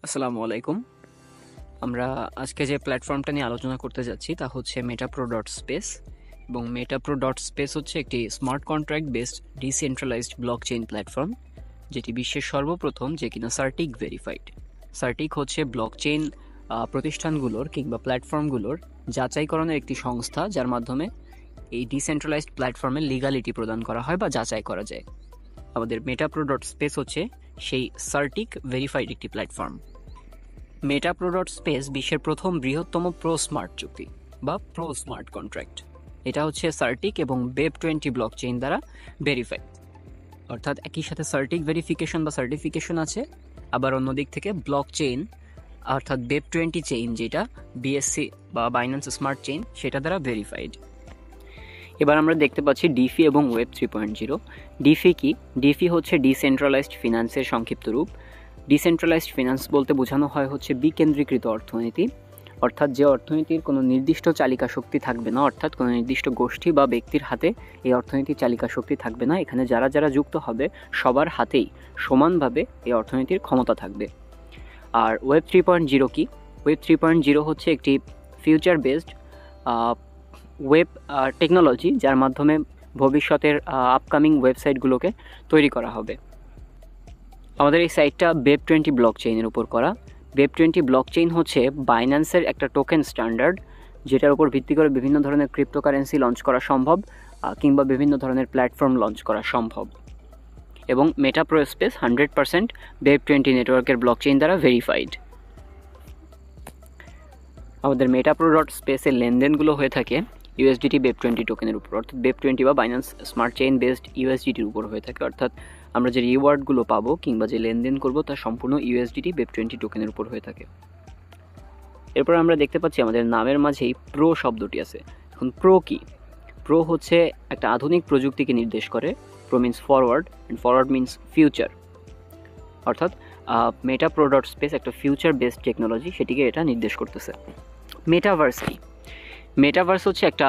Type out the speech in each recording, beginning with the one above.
আসসালামু আলাইকুম। আমরা আজকে যে প্ল্যাটফর্মটা নিয়ে আলোচনা করতে যাচ্ছি তা হচ্ছে মেটাপ্রো ডট স্পেস, এবং মেটাপ্রো ডট স্পেস হচ্ছে একটি smart contract based decentralised blockchain platform, যেটি বিশ্বের সর্বপ্রথম যে কিনা সার্টিক ভেরিফাইড। সার্টিক হচ্ছে ব্লকচেইন প্রতিষ্ঠানগুলোর কিংবা প্ল্যাটফর্মগুলোর যাচাইকরণের একটি সংস্থা, যার মাধ্যমে এই ডিসেন্ট্রালাইজড প্ল্যাটফর্মের লিগালিটি প্রদান করা হয় বা যাচাই করা যায়। আমাদের মেটাপ্রো ডট স্পেস হচ্ছে সেই সার্টিক ভেরিফাইড একটি প্ল্যাটফর্ম। মেটাপ্রো ডট স্পেস বিশ্বের প্রথম বৃহত্তম প্রো স্মার্ট চুক্তি বা প্রো স্মার্ট কন্ট্রাক্ট। এটা হচ্ছে সার্টিক এবং Web20 ব্লকচেইন দ্বারা ভেরিফাইড, অর্থাৎ একই সাথে সার্টিক ভেরিফিকেশন বা সার্টিফিকেশন আছে, আবার অন্যদিক থেকে ব্লকচেইন অর্থাৎ Web20 চেইন, যেটা বিএসসি বা বাইন্যান্স স্মার্ট চেইন, সেটা দ্বারা ভেরিফাইড। এবার আমরা দেখতে পাচ্ছি ডিফি এবং ওয়েব 3.0। ডিফি কি? ডিফি হচ্ছে ডিসেন্ট্রালাইজড ফিনান্সের সংক্ষিপ্ত রূপ। ডিসেন্ট্রালাইজড ফিনান্স বলতে বোঝানো হয় হচ্ছে বিকেন্দ্রীকৃত অর্থনীতি, অর্থাৎ যে অর্থনীতির কোনো নির্দিষ্ট চালিকা শক্তি থাকবে না, অর্থাৎ কোনো নির্দিষ্ট গোষ্ঠী বা ব্যক্তির হাতে এই অর্থনীতির চালিকা শক্তি থাকবে না। এখানে যারা যারা যুক্ত হবে সবার হাতেই সমানভাবে এই অর্থনীতির ক্ষমতা থাকবে। আর ওয়েব 3.0 কি? ওয়েব 3.0 হচ্ছে একটি ফিউচার বেসড ওয়েব টেকনোলজি, যার মাধ্যমে ভবিষ্যতের আপকামিং ওয়েবসাইটগুলোকে তৈরি করা হবে। আমাদের এই সাইটটা Web20 ব্লকচেইনের উপর করা। Web20 ব্লকচেইন হচ্ছে বাইন্যান্সের একটা টোকেন স্ট্যান্ডার্ড, যেটার উপর ভিত্তি করে বিভিন্ন ধরনের ক্রিপ্টোকারেন্সি লঞ্চ করা সম্ভব, কিংবা বিভিন্ন ধরনের প্ল্যাটফর্ম লঞ্চ করা সম্ভব। এবং মেটাপ্রো স্পেস 100% Web20 নেটওয়ার্কের ব্লকচেইন দ্বারা ভেরিফাইড। আমাদের মেটাপ্রো ডট স্পেসের লেনদেনগুলো হয়ে থাকে ইউএসডিটি Web20 টোকেনের উপর, অর্থাৎ Web20 বা বাইন্যান্স স্মার্ট চেইন বেসড ইউএসডিটির উপর হয়ে থাকে, অর্থাৎ আমরা যে রিওয়ার্ডগুলো পাবো কিংবা যে লেনদেন করবো তা সম্পূর্ণ ইউএসডিটি Web20 টোকেনের উপর হয়ে থাকে। এরপর আমরা দেখতে পাচ্ছি আমাদের নামের মাঝেই প্রো শব্দটি আছে। এখন প্রো কি? প্রো হচ্ছে একটা আধুনিক প্রযুক্তিকে নির্দেশ করে। Pro means forward, and forward means future, অর্থাৎ মেটাপ্রো ডট স্পেস একটা ফিউচার বেসড টেকনোলজি, সেটিকে এটা নির্দেশ করতেছে। মেটাভার্স কি? মেটাভার্স হচ্ছে একটা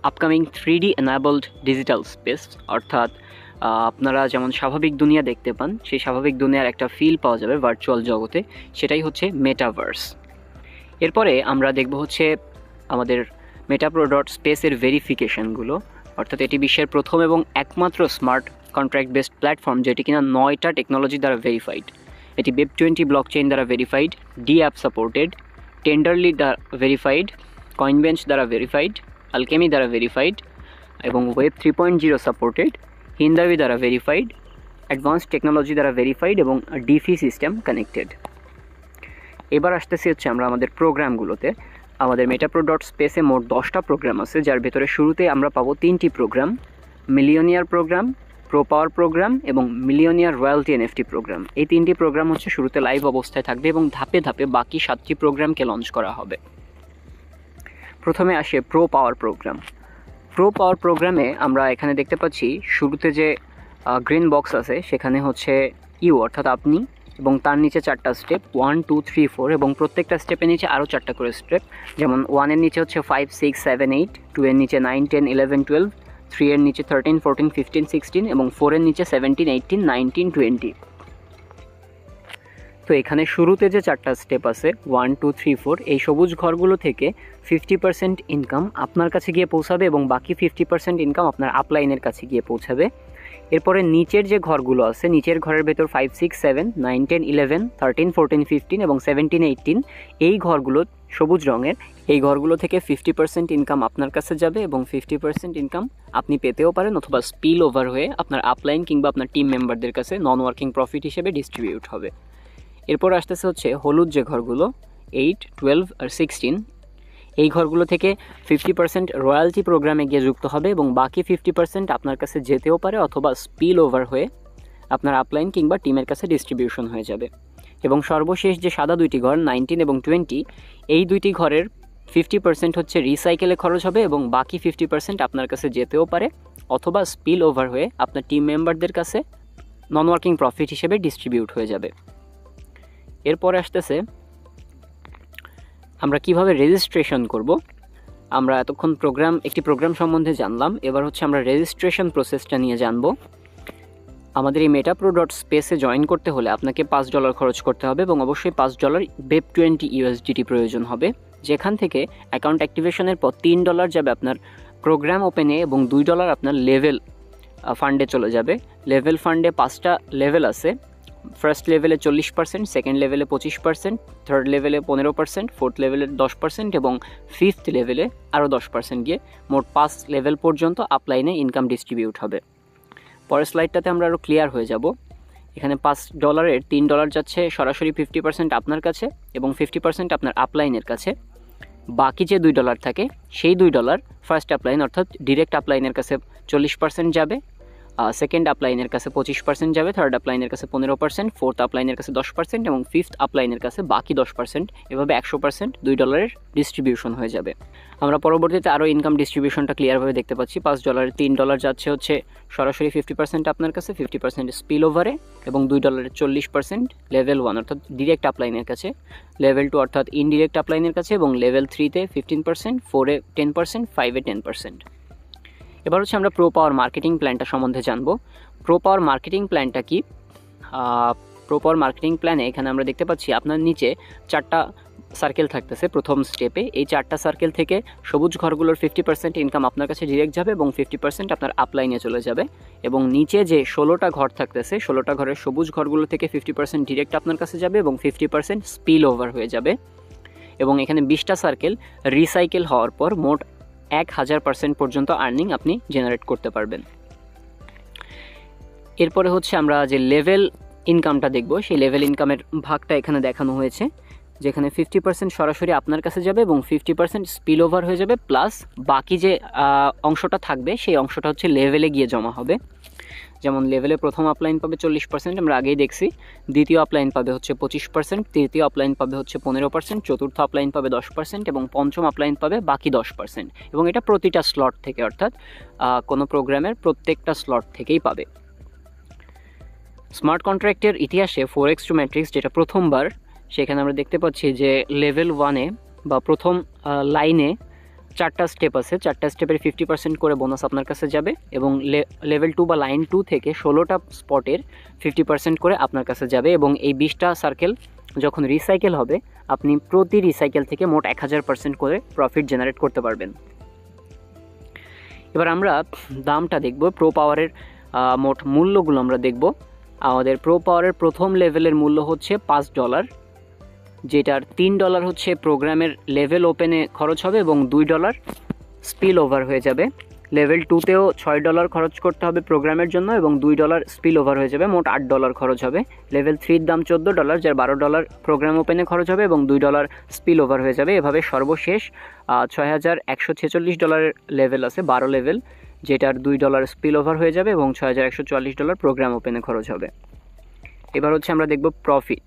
upcoming 3D enabled digital space, অর্থাৎ আপনারা যেমন স্বাভাবিক দুনিয়া দেখতে পান, সেই স্বাভাবিক দুনিয়ার একটা ফিল পাওয়া যাবে ভার্চুয়াল জগতে, সেটাই হচ্ছে মেটাভার্স। এরপরে আমরা দেখব হচ্ছে আমাদের মেটাপ্রো ডট স্পেসের ভেরিফিকেশনগুলো, অর্থাৎ এটি বিশ্বের প্রথম এবং একমাত্র স্মার্ট কন্ট্রাক্ট বেসড প্ল্যাটফর্ম যেটি কিনা 9টা টেকনোলজি দ্বারা ভেরিফাইড। এটি Web20 ব্লকচেইন দ্বারা ভেরিফাইড, ডি অ্যাপ সাপোর্টেড, টেন্ডারলি দ্বারা ভেরিফাইড, কয়েনবেঞ্চ দ্বারা ভেরিফাইড, আলকেমি দ্বারা ভেরিফাইড, এবং ওয়েব 3.0 সাপোর্টেড, হিন্দাবি দ্বারা ভেরিফাইড, অ্যাডভান্স টেকনোলজি দ্বারা ভেরিফাইড, এবং ডিফি সিস্টেম কানেক্টেড। এবার আসতেছি হচ্ছে আমরা আমাদের প্রোগ্রামগুলোতে। আমাদের মেটাপ্রো ডট স্পেসে মোট 10টা প্রোগ্রাম আছে, যার ভেতরে শুরুতে আমরা পাবো 3টি প্রোগ্রাম, মিলিয়নিয়ার প্রোগ্রাম, প্রো পাওয়ার প্রোগ্রাম এবং মিলিয়নিয়ার রয়্যালটি এনএফটি প্রোগ্রাম। এই 3টি প্রোগ্রাম হচ্ছে শুরুতে লাইভ অবস্থায় থাকবে এবং ধাপে ধাপে বাকি 7টি প্রোগ্রামকে লঞ্চ করা হবে। প্রথমে আসে প্রো পাওয়ার প্রোগ্রাম। প্রো পাওয়ার প্রোগ্রামে আমরা এখানে দেখতে পাচ্ছি শুরুতে যে গ্রিন বক্স আছে সেখানে হচ্ছে ইউ অর্থাৎ আপনি, এবং তার নিচে 4টা স্টেপ 1 2 3 4, এবং প্রত্যেকটা স্টেপের নিচে আরও 4টা করে স্টেপ, যেমন 1-এর নিচে হচ্ছে 5 6 7 8, 2-এর নিচে 9 10 11 12, 3-এর নিচে 13 14 15 16, এবং 4-এর নিচে 17 18 19 20। তো এখানে শুরুতে যে 4টা স্টেপ আছে 1 2 3 4, এই সবুজ ঘরগুলো থেকে 50% ইনকাম আপনার কাছে গিয়ে পৌঁছাবে এবং বাকি 50% ইনকাম আপনার আপলাইনের কাছে গিয়ে পৌঁছাবে। এরপরে নিচের যে ঘরগুলো আছে, নিচের ঘরের ভেতর 5 6 7 9 10 11 13 14 15 এবং 17 18, এই ঘরগুলো সবুজ রঙের, এই ঘরগুলো থেকে 50% ইনকাম আপনার কাছে যাবে এবং 50% ইনকাম আপনি পেতেও পারেন, অথবা স্পিল ওভার হয়ে আপনার আপলাইন কিংবা আপনার টিম মেম্বারদের কাছে নন ওয়ার্কিং প্রফিট হিসেবে ডিস্ট্রিবিউট হবে। এরপর আসতেছে হচ্ছে হলুদ যে ঘরগুলো 8 12 আর 16, এই ঘরগুলো থেকে 50% রয়্যালটি প্রোগ্রামে গিয়ে যুক্ত হবে এবং বাকি 50% আপনার কাছে যেতেও পারে, অথবা স্পিল ওভার হয়ে আপনার আপলাইন কিংবা টিমের কাছে ডিস্ট্রিবিউশন হয়ে যাবে। এবং সর্বশেষ যে সাদা 2টি ঘর 19 এবং 20, এই 2টি ঘরের 50% হচ্ছে রিসাইকেলে খরচ হবে এবং বাকি 50% আপনার কাছে যেতেও পারে, অথবা স্পিল ওভার হয়ে আপনার টিম মেম্বারদের কাছে নন ওয়ার্কিং প্রফিট হিসেবে ডিস্ট্রিবিউট হয়ে যাবে। এরপরে আসতেছে আমরা কিভাবে রেজিস্ট্রেশন করব। আমরা এতক্ষণ একটি প্রোগ্রাম সম্বন্ধে জানলাম, এবার হচ্ছে আমরা রেজিস্ট্রেশন প্রসেসটা নিয়ে জানব। আমাদের এই মেটাপ্রো ডট স্পেসে জয়েন করতে হলে আপনাকে $5 খরচ করতে হবে এবং অবশ্যই $5 BEP20 USDT প্রয়োজন হবে, যেখান থেকে অ্যাকাউন্ট অ্যাক্টিভেশনের পর $3 যাবে আপনার প্রোগ্রাম ওপেনে এবং $2 আপনার লেভেল ফান্ডে চলে যাবে। লেভেল ফান্ডে 5টা লেভেল আছে। ফার্স্ট লেভেলে 40%, সেকেন্ড লেভেলে 25%, থার্ড লেভেলে 15%, ফোর্থ লেভেলে 10% এবং ফিফথ লেভেলে আরও 10% গিয়ে মোট 5 লেভেল পর্যন্ত আপলাইনে ইনকাম ডিস্ট্রিবিউট হবে। পরের স্লাইডটাতে আমরা আরও ক্লিয়ার হয়ে যাব। এখানে $5 $3 যাচ্ছে সরাসরি 50% আপনার কাছে এবং 50% আপনার আপলাইনের কাছে। বাকি যে $2 থাকে সেই $2 ফার্স্ট আপলাইন অর্থাৎ ডিরেক্ট আপলাইনের কাছে 40% যাবে, সেকেন্ড আপলাইনের কাছে 25% যাবে, থার্ড আপলাইনের কাছে 15%, ফোর্থ আপলাইনের কাছে 10% এবং ফিফথ আপলাইনের কাছে বাকি 10%। এভাবে 100% $2 ডিস্ট্রিবিউশন হয়ে যাবে। আমরা পরবর্তীতে আরও ইনকাম ডিস্ট্রিবিউশনটা ক্লিয়ারভাবে দেখতে পাচ্ছি। $5 $3 যাচ্ছে হচ্ছে সরাসরি 50% আপনার কাছে, 50% স্পিল ওভারে এবং $2 40% লেভেল 1 অর্থাৎ ডিরেক্ট আপলাইনের কাছে, লেভেল 2 অর্থাৎ ইনডিরেক্ট আপলাইনের কাছে এবং লেভেল 3তে 15%, 4এ 10%, 5এ 10%। এবার হচ্ছে আমরা প্রো পাওয়ার মার্কেটিং প্ল্যানটা সম্বন্ধে জানবো। প্রো পাওয়ার মার্কেটিং প্ল্যানটা কি? প্রো পাওয়ার মার্কেটিং প্ল্যানে এখানে আমরা দেখতে পাচ্ছি আপনার নিচে 4টা সার্কেল থাকতেছে প্রথম স্টেপে। এই 4টা সার্কেল থেকে সবুজ ঘরগুলোর 50% ইনকাম আপনার কাছে ডিরেক্ট যাবে এবং 50% আপনার আপলাইনে চলে যাবে এবং নিচে যে 16টা ঘর থাকতেছে 16টা ঘরের সবুজ ঘরগুলো থেকে 50% ডিরেক্ট আপনার কাছে যাবে এবং 50% স্পিল ওভার হয়ে যাবে এবং এখানে 20টা সার্কেল রিসাইকেল হওয়ার পর মোট 1000% পর্যন্ত আর্নিং আপনি জেনারেট করতে পারবেন। এরপরে হচ্ছে আমরা যে লেভেল ইনকামটা দেখব, সেই লেভেল ইনকামের ভাগটা এখানে দেখানো হয়েছে, যেখানে 50% সরাসরি আপনার কাছে যাবে এবং 50% স্পিল ওভার হয়ে যাবে, প্লাস বাকি যে অংশটা থাকবে সেই অংশটা হচ্ছে লেভেলে গিয়ে জমা হবে। যেমন লেভেলে প্রথম আপলাইন পাবে 40%, আমরা আগেই দেখছি। দ্বিতীয় আপলাইন পাবে হচ্ছে 25%, তৃতীয় আপলাইন পাবে হচ্ছে 15%, চতুর্থ আপলাইন পাবে 10% এবং পঞ্চম আপলাইন পাবে বাকি 10%। এবং এটা প্রতিটা স্লট থেকে, অর্থাৎ কোনো প্রোগ্রামের প্রত্যেকটা স্লট থেকেই পাবে। স্মার্ট কন্ট্রাক্টের ইতিহাসে ফোরেক্স টু ম্যাট্রিক্স যেটা প্রথমবার, সেখানে আমরা দেখতে পাচ্ছি যে লেভেল 1-এ বা প্রথম লাইনে 4টা স্টেপ আছে। 4টা স্টেপের 50% করে বোনাস আপনার কাছে যাবে এবং লেভেল 2 বা লাইন 2 থেকে 16টা স্পটের 50% করে আপনার কাছে যাবে এবং এই 20টা সার্কেল যখন রিসাইকেল হবে আপনি প্রতি রিসাইকেল থেকে মোট 1000% করে প্রফিট জেনারেট করতে পারবেন। এবার আমরা দামটা দেখব, প্রো পাওয়ারের মোট মূল্যগুলো আমরা দেখব। আমাদের প্রো পাওয়ারের প্রথম লেভেলের মূল্য হচ্ছে $5, যেটার $3 হচ্ছে প্রোগ্রামের লেভেল ওপেনে খরচ হবে এবং $2 স্পিল ওভার হয়ে যাবে। লেভেল 2তেও $6 খরচ করতে হবে প্রোগ্রামের জন্য এবং $2 স্পিল ওভার হয়ে যাবে, মোট $8 খরচ হবে। লেভেল 3-র দাম $14, যার $12 প্রোগ্রাম ওপেনে খরচ হবে এবং $2 স্পিল ওভার হয়ে যাবে। এভাবে সর্বশেষ $6146 লেভেল আছে, 12 লেভেল, যেটার $2 স্পিল ওভার হয়ে যাবে এবং $6144 প্রোগ্রাম ওপেনে খরচ হবে। এবার হচ্ছে আমরা দেখব প্রফিট।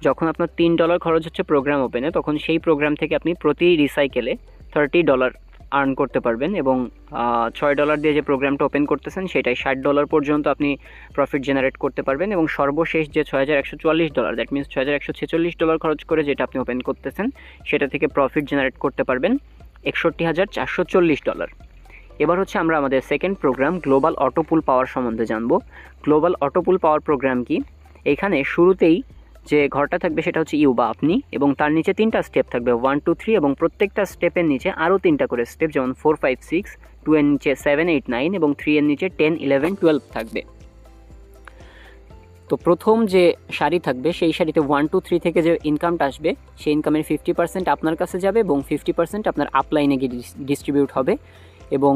যখন আপনার $3 খরচ হচ্ছে প্রোগ্রাম ওপেনে, তখন সেই প্রোগ্রাম থেকে আপনি প্রতি রিসাইকেলে $30 আর্ন করতে পারবেন এবং $6 দিয়ে যে প্রোগ্রামটা ওপেন করতেছেন সেটাই $60 পর্যন্ত আপনি প্রফিট জেনারেট করতে পারবেন এবং সর্বশেষ যে $6144, দ্যাট মিনস $6146 খরচ করে যেটা আপনি ওপেন করতেছেন সেটা থেকে প্রফিট জেনারেট করতে পারবেন $61440। এবার হচ্ছে আমরা আমাদের সেকেন্ড প্রোগ্রাম গ্লোবাল অটোপুল পাওয়ার সম্বন্ধে জানবো। গ্লোবাল অটোপুল পাওয়ার প্রোগ্রাম কি? এখানে শুরুতেই যে ঘরটা থাকবে সেটা হচ্ছে ইউ বা আপনি এবং তার নিচে 3টা স্টেপ থাকবে 1 2 3 এবং প্রত্যেকটা স্টেপের নিচে আরও 3টা করে স্টেপ, যেমন 4 5 6, 2 এর নিচে 7 8 9 এবং 3 এর নিচে 10 11 12 থাকবে। তো প্রথম যে সারি থাকবে সেই সারিতে 1 2 3 থেকে যে ইনকামটা আসবে সেই ইনকামের 50% আপনার কাছে যাবে এবং 50% আপনার আপলাইনে গিয়ে ডিস্ট্রিবিউট হবে এবং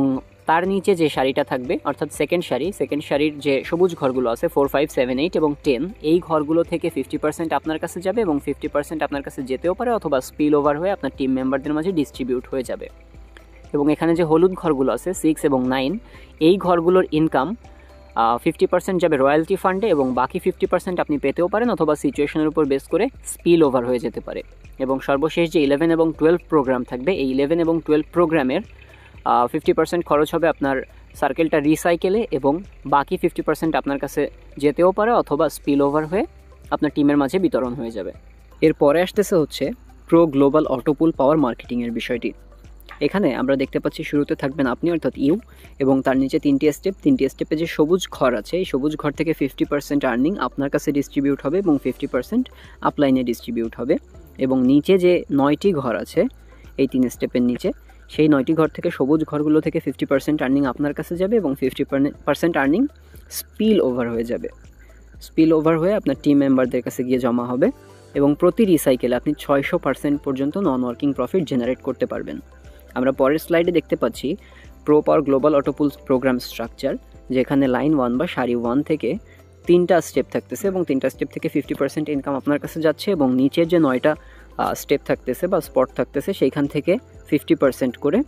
তার নিচে যে সারিটা থাকবে অর্থাৎ সেকেন্ড সারির যে সবুজ ঘরগুলো আছে 4 5 7 8 এবং 10, এই ঘরগুলো থেকে 50% আপনার কাছে যাবে এবং 50% আপনার কাছে যেতেও পারে অথবা স্পিল ওভার হয়ে আপনার টিম মেম্বারদের মাঝে ডিস্ট্রিবিউট হয়ে যাবে। এবং এখানে যে হলুদ ঘরগুলো আছে 6 এবং 9, এই ঘরগুলোর ইনকাম 50% যাবে রয়্যালটি ফান্ডে এবং বাকি 50% আপনি পেতেও পারেন অথবা সিচুয়েশনের উপর বেস করে স্পিল ওভার হয়ে যেতে পারে। এবং সর্বশেষ যে 11 এবং 12 প্রোগ্রাম থাকবে, এই 11 এবং 12 প্রোগ্রামের 50% খরচ হবে আপনার সার্কেলটা রিসাইকেলে এবং বাকি 50% আপনার কাছে যেতেও পারে অথবা স্পিল ওভার হয়ে আপনার টিমের মাঝে বিতরণ হয়ে যাবে। এরপরে আসতেছে হচ্ছে প্রো গ্লোবাল অটোপুল পাওয়ার মার্কেটিংয়ের বিষয়টি। এখানে আমরা দেখতে পাচ্ছি শুরুতে থাকবেন আপনি অর্থাৎ ইউ, এবং তার নিচে তিনটি স্টেপে যে সবুজ ঘর আছে এই সবুজ ঘর থেকে 50% আর্নিং আপনার কাছে ডিস্ট্রিবিউট হবে এবং 50% আপলাইনে ডিস্ট্রিবিউট হবে। এবং নিচে যে 9টি ঘর আছে এই 3 স্টেপের নিচে, সেই 9টি ঘর থেকে সবুজ ঘরগুলো থেকে 50% আর্নিং আপনার কাছে যাবে এবং 50% আর্নিং স্পিল ওভার হয়ে যাবে। স্পিল ওভার হয়ে আপনার টিম মেম্বারদের কাছে গিয়ে জমা হবে এবং প্রতি রিসাইকেলে আপনি 600% পর্যন্ত নন ওয়ার্কিং প্রফিট জেনারেট করতে পারবেন। আমরা পরের স্লাইডে দেখতে পাচ্ছি প্রো পাওয়ার গ্লোবাল অটোপুলস প্রোগ্রাম স্ট্রাকচার, যেখানে লাইন 1 বা সারি 1 থেকে 3টা স্টেপ থাকতেছে এবং 3টা স্টেপ থেকে 50% ইনকাম আপনার কাছে যাচ্ছে এবং নিচের যে 9টা স্টেপ থাকতেছে বা স্পট থাকতেছে সেইখান থেকে 50% করে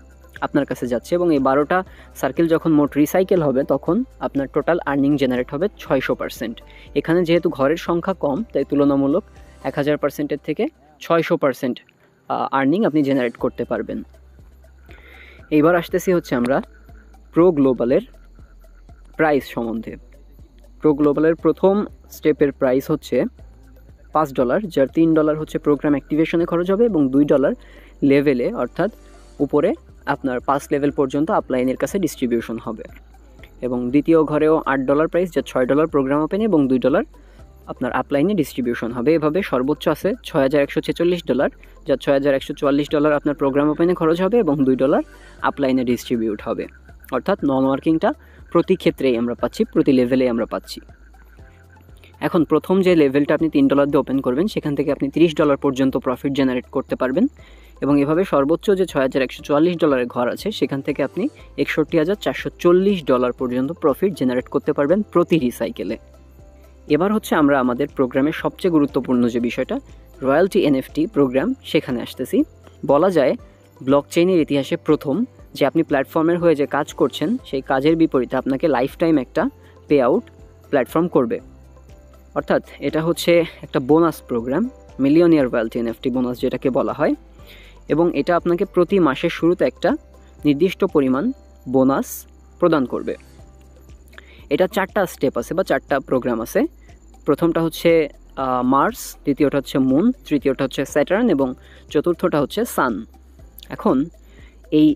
আপনার কাছে যাচ্ছে এবং এই 12টা সার্কেল যখন মোট রিসাইকেল হবে তখন আপনার টোটাল আর্নিং জেনারেট হবে 600%। এখানে যেহেতু ঘরের সংখ্যা কম তাই তুলনামূলক 1000%-এর থেকে 600% আর্নিং আপনি জেনারেট করতে পারবেন। এইবার আসতেছি হচ্ছে আমরা প্রো গ্লোবালের প্রাইস সম্বন্ধে। প্রো গ্লোবালের প্রথম স্টেপের প্রাইস হচ্ছে $5, যার $3 হচ্ছে প্রোগ্রাম অ্যাক্টিভেশনে খরচ হবে এবং $2 লেভেলে অর্থাৎ উপরে আপনার 5 লেভেল পর্যন্ত আপলাইনের কাছে ডিস্ট্রিবিউশন হবে। এবং দ্বিতীয় ঘরেও $8 প্রাইস, যা $6 প্রোগ্রাম ওপেনে এবং $2 আপনার আপলাইনে ডিস্ট্রিবিউশন হবে। এভাবে সর্বোচ্চ আছে $6146, যা $6144 আপনার প্রোগ্রাম ওপেনে খরচ হবে এবং $2 আপলাইনে ডিস্ট্রিবিউট হবে। অর্থাৎ নন ওয়ার্কিংটা প্রতি ক্ষেত্রেই আমরা পাচ্ছি, প্রতি লেভেলেই আমরা পাচ্ছি। এখন প্রথম যে লেভেলটা আপনি $3 দিয়ে ওপেন করবেন সেখান থেকে আপনি $30 পর্যন্ত প্রফিট জেনারেট করতে পারবেন এবং এভাবে সর্বোচ্চ যে $6144 ঘর আছে সেখান থেকে আপনি $61,440 পর্যন্ত প্রফিট জেনারেট করতে পারবেন প্রতি রিসাইকেলে। এবার হচ্ছে আমরা আমাদের প্রোগ্রামের সবচেয়ে গুরুত্বপূর্ণ যে বিষয়টা রয়্যালটি এনএফটি প্রোগ্রাম সেখানে আসতেছি। বলা যায় ব্লকচেইনের ইতিহাসে প্রথম যে আপনি প্ল্যাটফর্মের হয়ে যে কাজ করছেন সেই কাজের বিপরীতে আপনাকে লাইফ টাইম একটা পে আউট প্ল্যাটফর্ম করবে। অর্থাৎ এটা হচ্ছে একটা bonus programme, millionaire royalty NFT bonus যেটাকে বলা হয়, এবং এটা আপনাকে প্রতি মাসের শুরুতে একটা নির্দিষ্ট পরিমাণ বোনাস প্রদান করবে। এটা 4টা স্টেপ আছে বা 4টা প্রোগ্রাম আছে। প্রথমটা হচ্ছে মার্স, দ্বিতীয়টা হচ্ছে মুন, তৃতীয়টা হচ্ছে স্যাটার্ন এবং চতুর্থটা হচ্ছে সান। এখন এই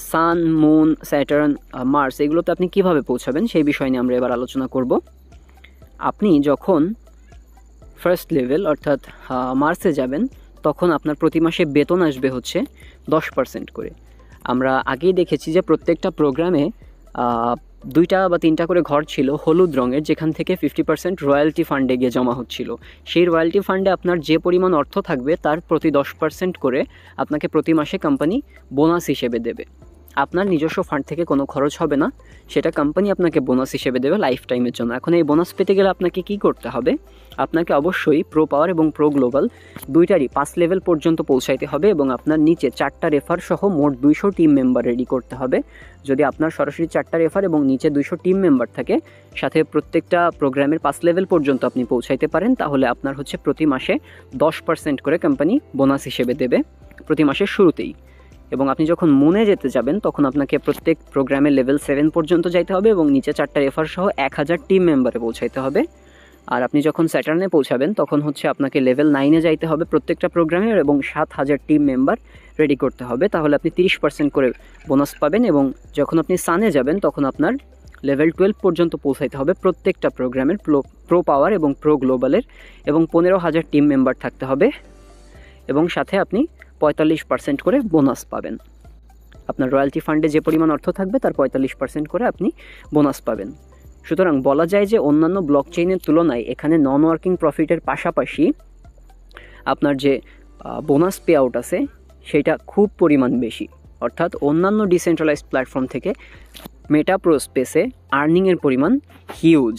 সান, মুন, স্যাটার্ন, মার্স এগুলোতে আপনি কিভাবে পৌঁছাবেন সেই বিষয় নিয়ে আমরা এবার আলোচনা করব। আপনি যখন ফার্স্ট লেভেল অর্থাৎ মার্সে যাবেন তখন আপনার প্রতি মাসে বেতন আসবে হচ্ছে 10% করে। আমরা আগেই দেখেছি যে প্রত্যেকটা প্রোগ্রামে 2টা বা 3টা করে ঘর ছিল হলুদ রঙের, যেখান থেকে 50% রয়্যালটি ফান্ডে গিয়ে জমা হচ্ছিল। সেই রয়্যালটি ফান্ডে আপনার যে পরিমাণ অর্থ থাকবে তার প্রতি 10% করে আপনাকে প্রতি মাসে কোম্পানি বোনাস হিসেবে দেবে। আপনার নিজস্ব ফান্ড থেকে কোনো খরচ হবে না, সেটা কোম্পানি আপনাকে বোনাস হিসেবে দেবে লাইফ টাইমের জন্য। এখন এই বোনাস পেতে গেলে আপনাকে কি করতে হবে? আপনাকে অবশ্যই প্রো পাওয়ার এবং প্রো গ্লোবাল দুইটারই 5 লেভেল পর্যন্ত পৌঁছাইতে হবে এবং আপনার নিচে 4টা রেফার সহ মোট 200 টিম মেম্বার রেডি করতে হবে। যদি আপনার সরাসরি 4টা রেফার এবং নিচে 200 টিম মেম্বার থাকে, সাথে প্রত্যেকটা প্রোগ্রামের 5 লেভেল পর্যন্ত আপনি পৌঁছাইতে পারেন, তাহলে আপনার হচ্ছে প্রতি মাসে 10% করে কোম্পানি বোনাস হিসেবে দেবে প্রতি মাসের শুরুতেই। এবং আপনি যখন মুনে যেতে যাবেন তখন আপনাকে প্রত্যেক প্রোগ্রামে লেভেল 7 পর্যন্ত যাইতে হবে এবং নিচে 4টা রেফার সহ 1000 টিম মেম্বারে পৌঁছাইতে হবে। আর আপনি যখন স্যাটার্নে পৌঁছাবেন তখন হচ্ছে আপনাকে লেভেল 9-এ যাইতে হবে প্রত্যেকটা প্রোগ্রামে এবং 7000 টিম মেম্বার রেডি করতে হবে, তাহলে আপনি 30% করে বোনাস পাবেন। এবং যখন আপনি সানে যাবেন তখন আপনার লেভেল 12 পর্যন্ত পৌঁছাইতে হবে প্রত্যেকটা প্রোগ্রামের প্রো পাওয়ার এবং প্রো গ্লোবালের, এবং 15000 টিম মেম্বার থাকতে হবে এবং সাথে আপনি 45% করে বোনাস পাবেন। আপনার রয়্যালটি ফান্ডে যে পরিমাণ অর্থ থাকবে তার 45% করে আপনি বোনাস পাবেন। সুতরাং বলা যায় যে অন্যান্য ব্লকচেইনের তুলনায় এখানে নন ওয়ার্কিং প্রফিটের পাশাপাশি আপনার যে বোনাস পে আউট আছে সেটা খুব পরিমাণ বেশি। অর্থাৎ অন্যান্য ডিসেন্ট্রালাইজড প্ল্যাটফর্ম থেকে মেটাপ্রো স্পেসে আর্নিংয়ের পরিমাণ হিউজ।